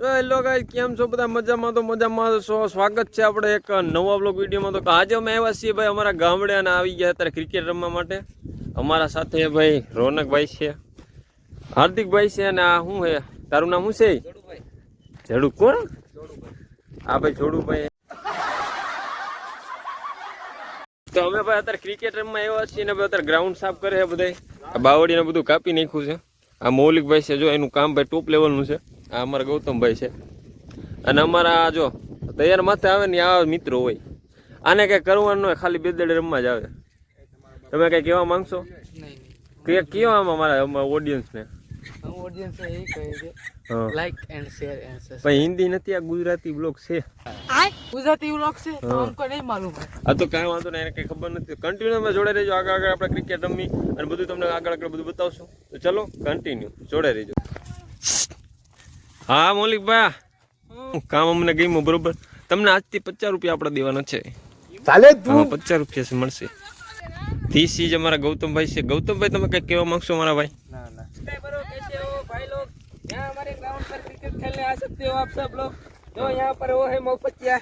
તો hello guys, કેમ છો બધા? મજામાં? તો મજામાં છો. સ્વાગત છે આપણે એક નવા બ્લોગ વિડીયોમાં. તો આજે અમે આવ્યા છીએ ભાઈ અમારા ગામડે અને આવી ગયા અત્યારે ક્રિકેટ રમવા માટે. અમારા સાથે ભાઈ રોનકભાઈ છે, હાર્દિકભાઈ છે, અને આ શું છે તારું નામ શું છે? જડુ કોણ? આ ભાઈ જોડુભાઈ. તો અમે ભાઈ અત્યારે ક્રિકેટ રમવા આવ્યા છીએ ને અત્યારે ગ્રાઉન્ડ સાફ કરે છે બધા. બાવળીને બધું કાપી નાખ્યું છે. આ મૌલિકભાઈ છે, જો એનું કામ ભાઈ ટોપ લેવલનું છે. આ અમારા ગૌતમભાઈ છે અને અમારા જો તૈયાર માથે આવે ને આ મિત્રો હોય. આને કઈ કરવાનું હોય, ખાલી બેદડે રમવા જ આવે. તમે કઈ કહેવા માંગશો? કેવા આમાં અમારા ઓડિયન્સને? ઓડિયન્સ એ કહે છે like and share and subscribe. પણ હિન્દી નથી, આ ગુજરાતી બ્લોગ છે. ગુજરાતી વ્લોગ છે તો हमको नहीं मालूम है. આ તો કાંઈ વાંધો નહીં, એને કઈ ખબર નથી. કન્ટિન્યુ અમે જોડે રહેજો. આગળ આપણે ક્રિકેટ રમી અને બધું તમને આગળ બધું બતાવશું. તો ચલો કન્ટિન્યુ જોડે રહેજો. હા મૌલિકભાઈ, કામ અમને ગમ્યું બરોબર. તમને આજથી 50 રૂપિયા આપણે દેવાના છે. ચાલે તું 50 રૂપિયા મળશે. 30 જ અમારા ગૌતમભાઈ છે. ગૌતમભાઈ તમે કઈ કહેવા માંગશો મારા ભાઈ? ना ना बरो कैसे हो भाई लोग? यहाँ हमारे ग्राउंड पर क्रिकेट खेलने आ सकते हो आप सब लोग. जो यहाँ पर वो है मौपतिया,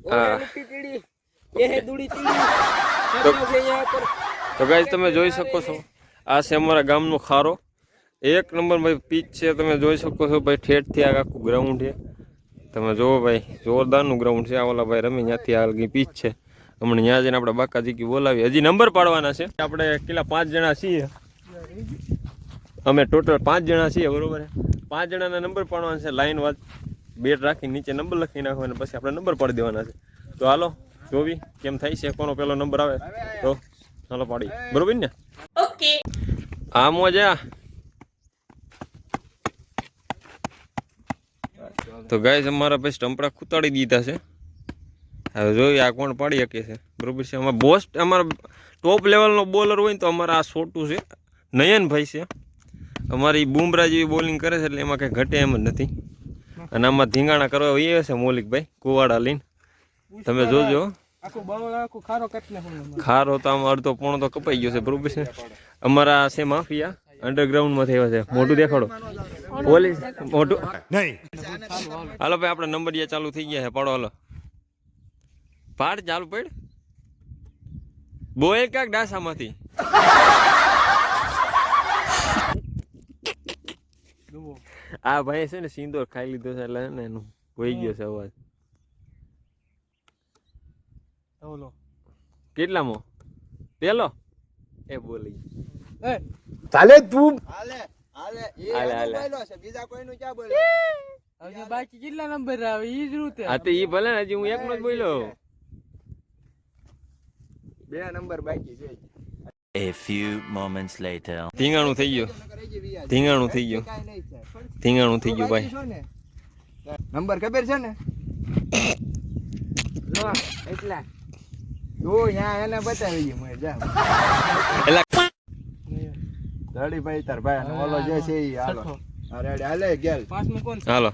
वो है मिट्टी टीड़ी, ये है दूड़ी टीड़ी, सब लोग हैं यहाँ पर. તો ગાઈસ તમે જોઈ શકો છો, આ છે અમારા ગામનો ખારો. એક નંબર ભાઈ પીચ છે, તમે જોઈ શકો છો ભાઈ. ઠેઠથી આ આખું ગ્રાઉન્ડ છે. તમે જોવો ભાઈ, જોરદારનું ગ્રાઉન્ડ છે. આ ઓલા ભાઈ રમી ત્યાંથી આગળ પીચ છે. હમણાં ત્યાં જઈને આપણે બાકાજી બોલાવી. હજી નંબર પાડવાના છે. આપણે કેટલા 5 જણા છીએ. અમે ટોટલ 5 જણા છીએ બરોબર. 5 જણાના નંબર પાડવાના છે. લાઈન વાત બેટ રાખી નીચે નંબર લખી નાખવાના, પછી આપણે નંબર પાડી દેવાના છે. તો હાલો જોવી કેમ થાય છે, કોનો પેલો નંબર આવે તો ચાલો પાડી. બરોબર ને? ઓકે. આ મોજા. તો ગાઈસ અમારા પછી સ્ટમ્પડા ખૂતાડી દીધા છે. હવે જોઈએ આ કોણ પાડી શકે છે. બરોબર છે. અમારા બોસ, અમારા ટોપ લેવલનો બોલર હોય ને તો અમારા આ છોટું છે, નયનભાઈ છે. અમારી બુમરા જેવી બોલિંગ કરે છે એટલે એમાં કંઈ ઘટે એમ જ નથી. અને આમાં ધીંગાણા કરવા એ છે મૌલિકભાઈ, કુવાડા લઈને. તમે જોજો. ખારો તો આમ અડધો પોણો તો કપાઈ ગયો છે. બરોબર છે. અમારા છે માફિયા, અંડરગ્રાઉન્ડમાં થયા છે. મોઢું દેખાડો પોલીસ મોઢું નહીં. હાલો ભાઈ, આપણે નંબરિયા ચાલુ થઈ ગયા છે. પાડો હાલો, પાડ ચાલુ પડ. બોલ કાક ડાસામાંથી. આ ભાઈ છે ને સિંદોર ખાઈ લીધો છે એટલે ને એનું હોઈ ગયો છે અવાજ. કેટલામો પેલો એ બોલી ચાલે તું હાલે હાલે હાલે હાલે. છે, બીજા કોઈનું ક્યાં બોલે? હવે બાકી કેટલા નંબર આવે ઈ જ રૂતે. હા તો ઈ ભલે ને, હજી હું એકનો જ બોલ્યો. 2 નંબર બાકી છે. A few moments later. ધીંગાણું થઈ ગયું, ધીંગાણું થઈ ગયું, ધીંગાણું થઈ ગયું ભાઈ. નંબર ખબર છે ને? જો એટલા જો યા એને બતાવી દે મને જા. એલા રેડી ભાઈ તાર ભાઈ ઓલો જે છે ઈ હાલો. આ રેડી હાલે ગેલ. પાંચમો કોણ છે? હાલો.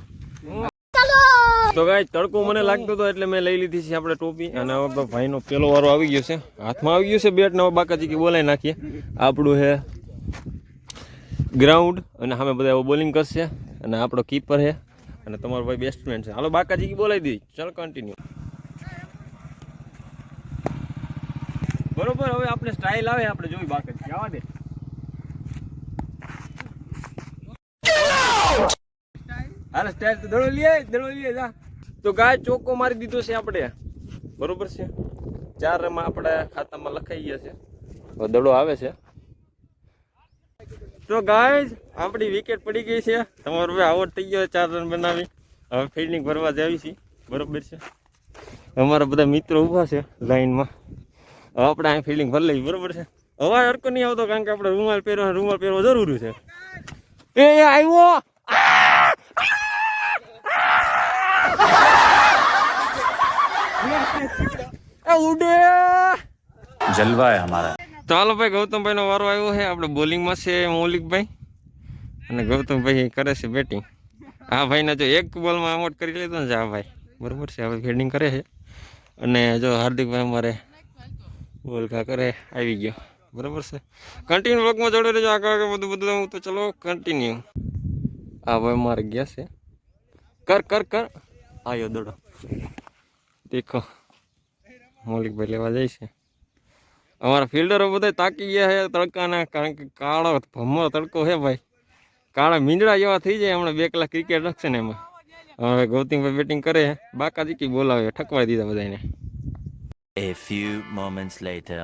તો ગાઈસ તડકો મને લાગતો હતો એટલે મેં લઈ લીધી છે આપણે ટોપી. અને હવે ભાઈનો પેલો વારો આવી ગયો છે, હાથમાં આવી ગયું છે બેટ. ને હવે બાકાજી બોલાવી નાખીએ. આપણું છે ગ્રાઉન્ડ અને સામે બધા બોલિંગ કરશે અને આપણો કીપર છે અને તમારો ભાઈ બેટ્સમેન છે. હાલો બાકાજી બોલાવી દીધી. ચાલો કન્ટિન્યુ. બરોબર. હવે આપણે સ્ટાઇલ આવે, આપણે જોઈ બાકાજી આવા દે. હાલ સ્ટાઇલ તો દડો લે જા. તો ગાય ચોખ્ખો મારી દીધો છે આપણે. બરોબર છે. 4 રન આપણે ખાતામાં લખાઈ ગયા છે. હવે દડો આવે છે. તો ગાઈઝ આપણી વિકેટ પડી ગઈ છે. તમારો હવે આઉટ થઈ ગયો 4 રન બનાવી. હવે ફિલ્ડિંગ ભરવા જ આવી છે. બરોબર છે. અમારા બધા મિત્રો ઊભા છે લાઈનમાં. હવે આપણે અહીં ફિલ્ડિંગ ભરી લઈએ. બરોબર છે. અવાજ હરકો નહીં આવતો કારણ કે આપણે રૂમાલ પહેરવો જરૂરી છે. એ આવ્યો ઉડે जलवा है हमारा. તો હાલો ભાઈ, ગૌતમભાઈ નો વારો આવ્યો છે. આપણે બોલિંગમાં છે મૌલિકભાઈ અને ગૌતમભાઈ કરે છે બેટિંગ. આ ભાઈને જો એક બોલમાં આઉટ કરી લીધો ને આ ભાઈ. બરોબર છે. હવે ફિલ્ડિંગ કરે છે અને જો હાર્દિકભાઈ અમારે બોલ કા કરે આવી ગયો. બરોબર છે. કન્ટિન્યુ બ્લોગમાં જોડે રહેજો. આગળ બધું તો ચલો કન્ટિન્યુ. આ ભાઈ મારે ગયા છે કર કર કર આયો દડો દેખો મૌલિકભાઈ લેવા જાય છે અમારા ફિલ્ડરો બધા તાકી ગયા છે તડકાના કારણ કે કાળો ભમરો તડકો છે ભાઈ કાળા મીંદડા જેવા થઈ જાય હમણાં 2 કલાક ક્રિકેટ રખશે ને એમાં હવે ગૌતમભાઈ બેટિંગ કરે બાકા જીકી બોલાવે ઠકવાઈ દીધા બધાને A few moments later.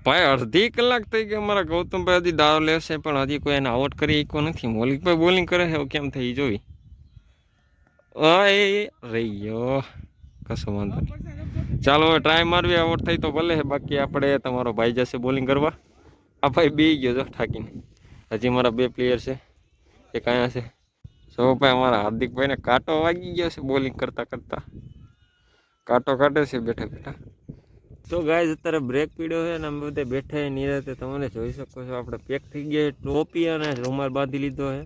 ભાઈ અડધી કલાક થઈ ગઈ અમારા ગૌતમભાઈ હજી દાવ લેશે પણ હજી કોઈ એને આઉટ કરી શકો નથી મૌલિકભાઈ બોલિંગ કરે છે કેમ થઈ જોઈ રહી ગયો કશો વાંધો નહીં ચાલો હવે ટ્રાય મારવી આઉટ થઈ તો ભલે બાકી આપણે તમારો ભાઈ જશે બોલિંગ કરવા આ ભાઈ બે ગયો જો ઠાકીને હજી મારા 2 પ્લેયર છે એક અહીંયા છે સો ભાઈ અમારા હાર્દિકભાઈને કાંટો વાગી ગયો છે બોલિંગ કરતા કરતા કાંટો કાઢે છે બેઠા બેઠા તો ગાઈઝ અત્યારે બ્રેક પીડ્યો છે અને અમે બધે બેઠા નિરાતે તમને જોઈ શકો છો આપણે પેક થઈ ગયા ટોપી અને રૂમાલ બાંધી લીધો છે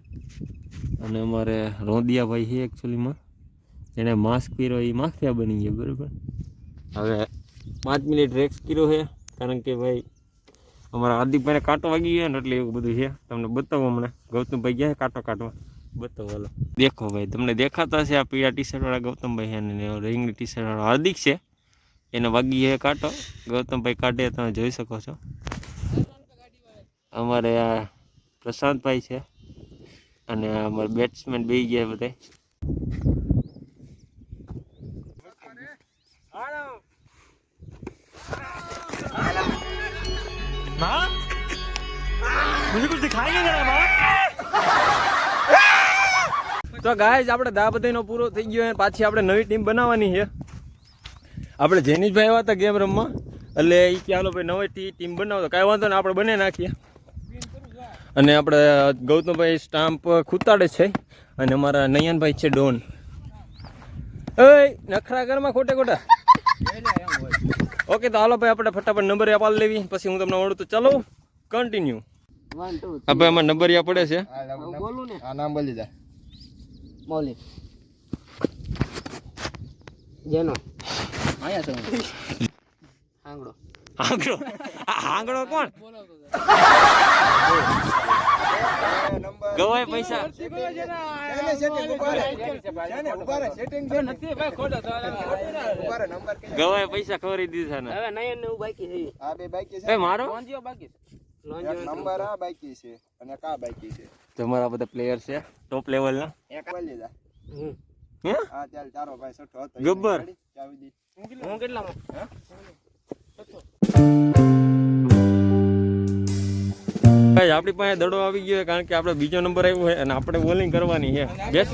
અને અમારે રોંદિયાભાઈ છે એકચ્યુઅલીમાં એને માસ્ક પહેર્યો એ માખિયા બની ગયા બરાબર હવે 5 મિનિટ રેક્સ કર્યો છે કારણ કે ભાઈ અમારા હાર્દિકભાઈને કાંટો વાગી ગયો ને એટલે એવું બધું છે તમને બતાવો હમણાં ગૌતમભાઈ ગયા કાંટો કાઢવા બતાવો હાલો દેખો ભાઈ તમને દેખાતા છે આ પીળા ટી શર્ટ વાળા ગૌતમભાઈ છે અને રીંગની ટી શર્ટ વાળા હાર્દિક છે એને વાગી છે કાંટો ગૌતમભાઈ કાઢે તમે જોઈ શકો છો અમારે આ પ્રશાંતભાઈ છે અને અમારા બેટ્સમેન બેસી ગયા બધા તો ગાઈઝ આપણે દા બધાનો પૂરો થઈ ગયો અને પાછી આપણે નવી ટીમ બનાવવાની છે આપણે જેનીશભાઈ આવ્યા હતા ગેમ રમવા એટલે એ કે હાલો ભાઈ નવી ટીમ બનાવો કાંઈ વાંધો ને આપણે બને નાખીએ અને આપણે ગૌતમભાઈ સ્ટામ્પ ખૂતાડે છે અને અમારા નયનભાઈ છે ડોન ઓય નખરા ઘરમાં ખોટે ખોટા ઓકે તો હાલો ભાઈ આપણે ફટાફટ નંબર અપાલ લેવી પછી હું તમને મળું તો ચાલો કન્ટિન્યુ 1 2 હવે આમાં નંબરિયા પડે છે બોલું ને આ નામ બોલી જા મૌલિક જેનો આયા છો હાંગડો હાંગડો હાંગડો કોણ ગવાય પૈસા ગવાય પૈસા ખવરી દીધા ને હવે નયન ને બાકી છે આ બે બાકી છે એ મારો લોંજીઓ બાકી છે નંબર આ બાકી છે અને કા બાકી છે તમારા બધા પ્લેયર છે ટોપ લેવલ ના એક બોલી જા હે હા ચાલ તારો ભાઈ સઠો હતો ગબ્બર ચાવી દી હું કેટલામાં ભાઈ આપણી પાસે દડો આવી ગયો કારણ કે આપણે બીજો નંબર આવ્યો છે અને આપણે બોલિંગ કરવાની છે બેસ્ટ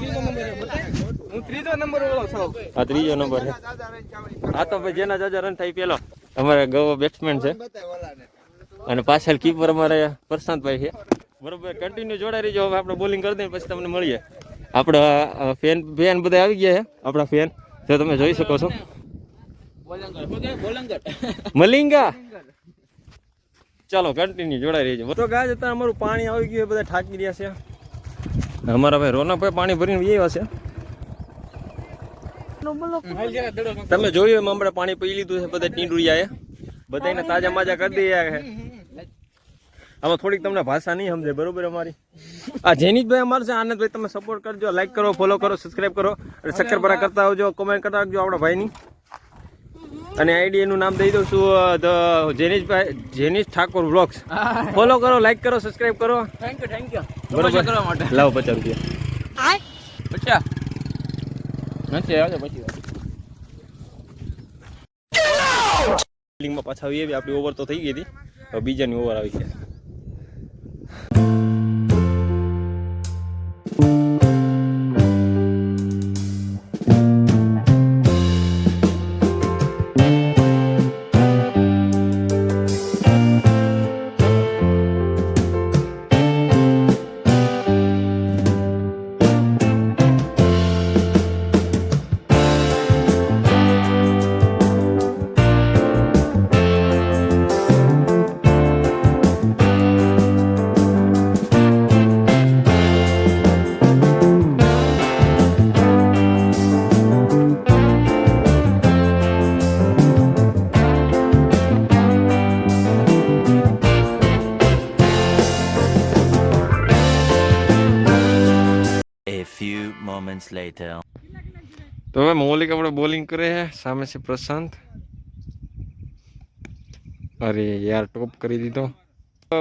હું ત્રીજો નંબર વાળો છું આ ત્રીજો નંબર છે આ તો ભાઈ જેના જાજા રન થાય પેલો અમારે ગવો બેટ્સમેન છે અને પાછળ કીપર અમારે પ્રશાંતભાઈ છે બરોબર કન્ટિન્યુ જોડાઈ રહીજો હવે આપણે બોલિંગ કરી દઈએ પછી તમને મળીએ આપણા ફેન બધા આવી ગયા છે આપણા ફેન જો તમે જોઈ શકો છો મલિંગા ચાલો કન્ટિન્યુ જોડાઈ રહીજો તો ગાય અત્યારે અમારું પાણી આવી ગયું બધા ઠાકી રહ્યા છે અમારા ભાઈ રોનકભાઈ પાણી ભરીને આવ્યા છે તમે જોયું એમ હમણાં પાણી પી લીધું છે બધા ટીંડુરિયાએ બધાને તાજા માજા કરી દઈએ છે આમાં થોડીક તમને ભાષા નહીં સમજે બરોબર અમારી આ જેનીશભાઈ અમારે છે આનંદભાઈ તમે સપોર્ટ કરજો લાઈક કરો ફોલો કરો સબસ્ક્રાઈબ કરો અને શક્કરપરા કરતા આવજો કોમેન્ટ કરતા રાખજો આપણા ભાઈની અને આઈડી એનું નામ દઈ દઉં છું જેનીશભાઈ જેનીશ ઠાકોર વ્લોગ્સ ફોલો કરો લાઈક કરો સબસ્ક્રાઈબ કરો થેન્ક યુ બરોબર કરવા માટે લાવો 50 રૂપિયા 50 નથી આવજો પછી ફિલિંગમાં પાછા આવીએ આપણી ઓવર તો થઈ ગઈ હતી હવે બીજાની ઓવર આવી છે A few moments later. તો હવે મૌલિક આપણે બોલિંગ કરે છે, સામે છે પ્રશાંત. અરે યાર ટોપ કરી દીધો.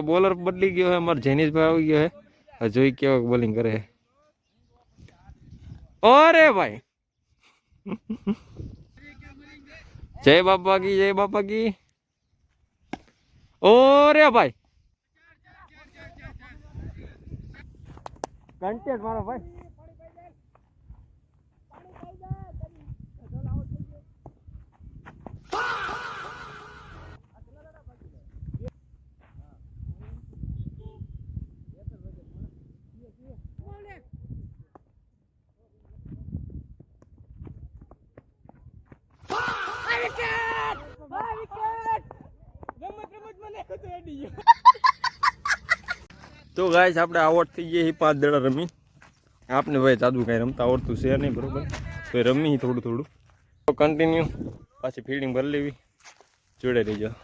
બોલર બદલી ગયો છે, અમારો જેનિશભાઈ આવી ગયો છે. જોઈ કેવો બોલિંગ કરે છે. અરે ભાઈ જય બાપા કી, જય બાપા કી. ઓરે ભાઈ કન્ટેન્ટ મારો ભાઈ. તો ગાઈસ આપણે આવડ થઈ ગઈ 5 દડા રમી. આપને ભાઈ જાદુ કાંઈ રમતા આવડતું છે નહીં, બરોબર? તો રમી થોડું થોડું. તો કન્ટિન્યુ પાછી ફિલ્ડિંગ ભરી લેવી. જોડે રહીજો.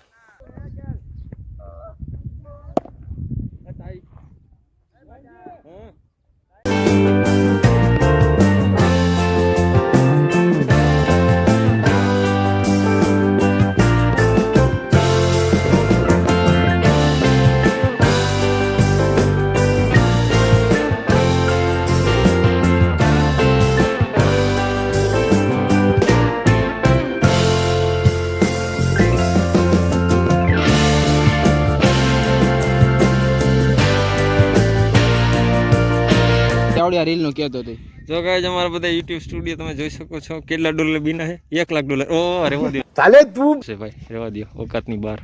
રીલ નું કહેતો હતો. જો ગાઈસ અમારા બધા YouTube સ્ટુડિયો તમે જોઈ શકો છો. કેટલા ડોલર બીના છે? $1,00,000. ઓ રેવા દો ચાલે તું છે ભાઈ, રેવા દો. ઓકાતની બહાર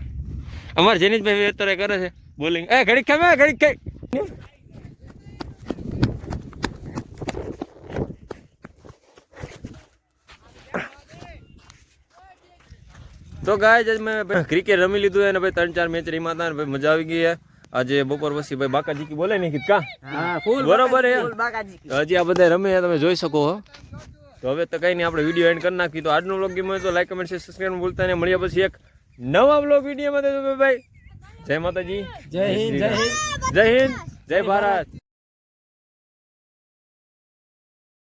અમાર જેનિશભાઈ અત્યારે કરે છે બોલિંગ. એ ઘડીક ખામે, ઘડીક ખાઈ. તો ગાઈસ મેં ક્રિકેટ રમી લીધું અને ભાઈ 3-4 મેચ રમ્યા હતા. ભાઈ મજા આવી ગઈ. આજે બપોર પછી ભાઈ બાકાજી કી બોલે નહીં કા? હા ફૂલ બરોબર હે. ફૂલ બાકાજી. હજી આ બધા રમે તમે જોઈ શકો છો. તો હવે તો કઈ નહીં, આપણે વિડીયો એન્ડ કરી નાખી. તો આજનો વ્લોગ ગમ્યો તો લાઈક, કમેન્ટ, શેર, સબસ્ક્રાઇબ ભૂલતા નહીં. મળ્યા પછી એક નવા વ્લોગ વિડીયોમાં. તો ભાઈ જય માતાજી, જય હિન્દ, જય હિન્દ, જય હિન્દ, જય ભારત.